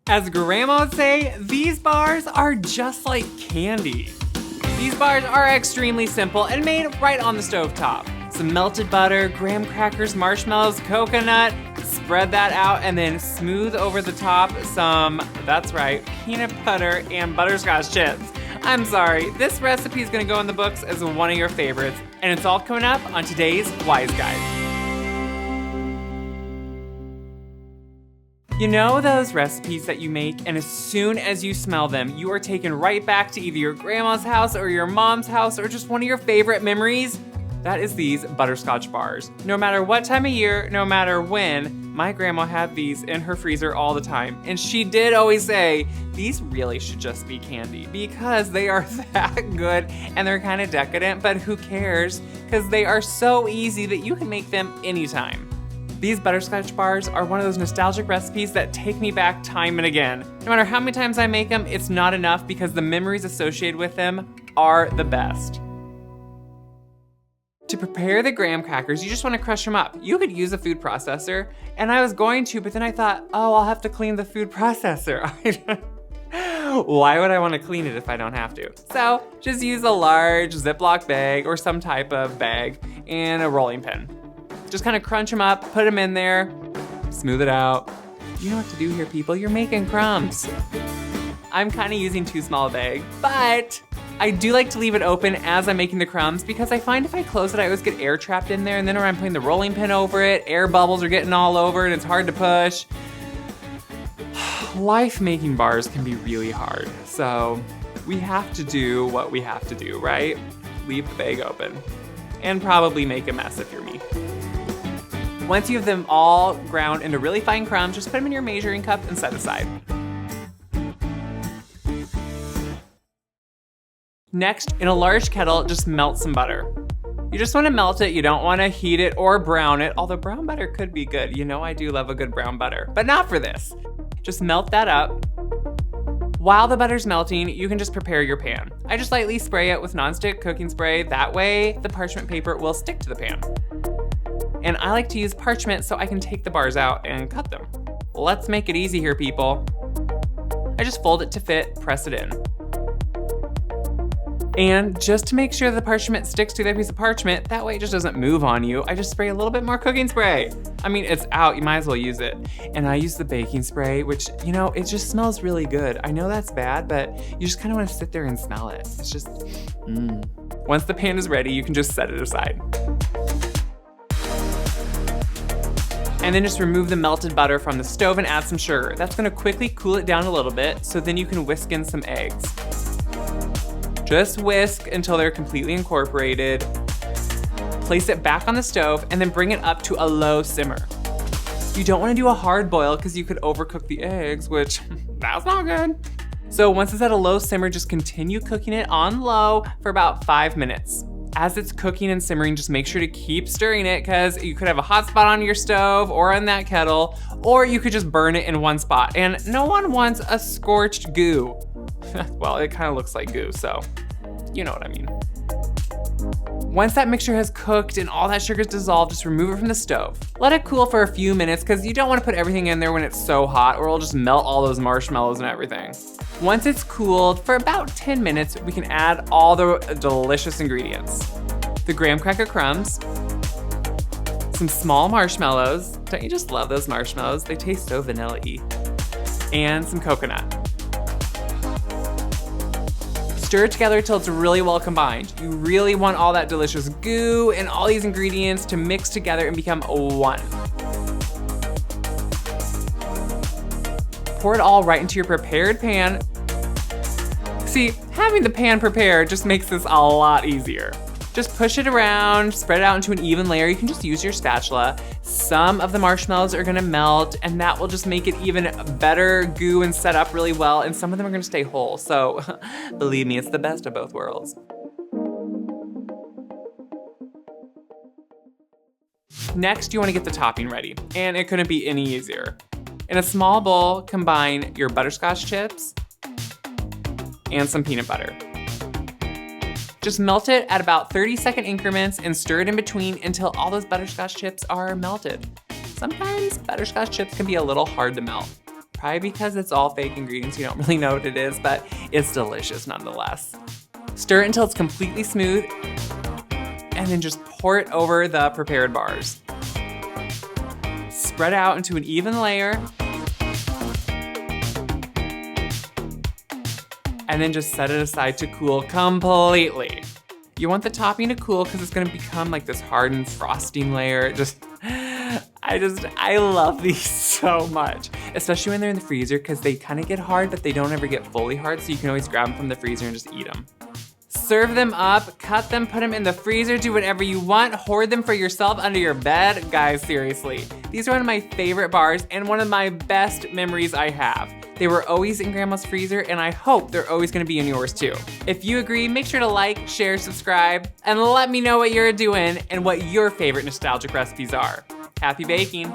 As Grandma would say, these bars are just like candy. These bars are extremely simple and made right on the stovetop. Some melted butter, graham crackers, marshmallows, coconut, spread that out, and then smooth over the top some, that's right, peanut butter and butterscotch chips. I'm sorry, this recipe is gonna go in the books as one of your favorites, and it's all coming up on today's Wise Guide. You know those recipes that you make, and as soon as you smell them, you are taken right back to either your grandma's house or your mom's house or just one of your favorite memories? That is these butterscotch bars. No matter what time of year, no matter when, my grandma had these in her freezer all the time. And she did always say, these really should just be candy because they are that good and they're kind of decadent, but who cares? Because they are so easy that you can make them anytime. These butterscotch bars are one of those nostalgic recipes that take me back time and again. No matter how many times I make them, it's not enough because the memories associated with them are the best. To prepare the graham crackers, you just want to crush them up. You could use a food processor, and I was going to, but then I thought, oh, I'll have to clean the food processor. Why would I want to clean it if I don't have to? So just use a large Ziploc bag or some type of bag and a rolling pin. Just kind of crunch them up, put them in there, smooth it out. You know what to do here, people. You're making crumbs. I'm kind of using too small a bag, but I do like to leave it open as I'm making the crumbs because I find if I close it, I always get air trapped in there, and then when I'm putting the rolling pin over it, air bubbles are getting all over and it's hard to push. Life making bars can be really hard, so we have to do what we have to do, right? Leave the bag open and probably make a mess if you're me. Once you have them all ground into really fine crumbs, just put them in your measuring cup and set aside. Next, in a large kettle, just melt some butter. You just want to melt it, you don't want to heat it or brown it, although brown butter could be good. You know I do love a good brown butter, but not for this. Just melt that up. While the butter's melting, you can just prepare your pan. I just lightly spray it with nonstick cooking spray, that way the parchment paper will stick to the pan. And I like to use parchment so I can take the bars out and cut them. Let's make it easy here, people. I just fold it to fit, press it in. And just to make sure the parchment sticks to that piece of parchment, that way it just doesn't move on you, I just spray a little bit more cooking spray. I mean, it's out, you might as well use it. And I use the baking spray, which, you know, it just smells really good. I know that's bad, but you just kind of want to sit there and smell it. It's just, Once the pan is ready, you can just set it aside. And then just remove the melted butter from the stove and add some sugar. That's gonna quickly cool it down a little bit, so then you can whisk in some eggs. Just whisk until they're completely incorporated. Place it back on the stove and then bring it up to a low simmer. You don't wanna do a hard boil because you could overcook the eggs, which that's not good. So once it's at a low simmer, just continue cooking it on low for about 5 minutes. As it's cooking and simmering, just make sure to keep stirring it because you could have a hot spot on your stove or on that kettle, or you could just burn it in one spot. And no one wants a scorched goo. Well, it kind of looks like goo, so you know what I mean. Once that mixture has cooked and all that sugar is dissolved, just remove it from the stove. Let it cool for a few minutes because you don't want to put everything in there when it's so hot or it'll just melt all those marshmallows and everything. Once it's cooled for about 10 minutes, we can add all the delicious ingredients. The graham cracker crumbs, some small marshmallows. Don't you just love those marshmallows? They taste so vanilla-y. And some coconut. Stir it together till it's really well combined. You really want all that delicious goo and all these ingredients to mix together and become one. Pour it all right into your prepared pan. See, having the pan prepared just makes this a lot easier. Just push it around, spread it out into an even layer. You can just use your spatula. Some of the marshmallows are gonna melt and that will just make it even better goo and set up really well. And some of them are gonna stay whole. So believe me, it's the best of both worlds. Next, you wanna get the topping ready. And it couldn't be any easier. In a small bowl, combine your butterscotch chips and some peanut butter. Just melt it at about 30-second increments and stir it in between until all those butterscotch chips are melted. Sometimes butterscotch chips can be a little hard to melt. Probably because it's all fake ingredients, you don't really know what it is, but it's delicious nonetheless. Stir it until it's completely smooth, and then just pour it over the prepared bars. Spread out into an even layer, and then just set it aside to cool completely. You want the topping to cool because it's gonna become like this hardened frosting layer. I love these so much, especially when they're in the freezer because they kind of get hard, but they don't ever get fully hard, so you can always grab them from the freezer and just eat them. Serve them up, cut them, put them in the freezer, do whatever you want, hoard them for yourself under your bed. Guys, seriously, these are one of my favorite bars and one of my best memories I have. They were always in Grandma's freezer, and I hope they're always gonna be in yours too. If you agree, make sure to like, share, subscribe, and let me know what you're doing and what your favorite nostalgic recipes are. Happy baking.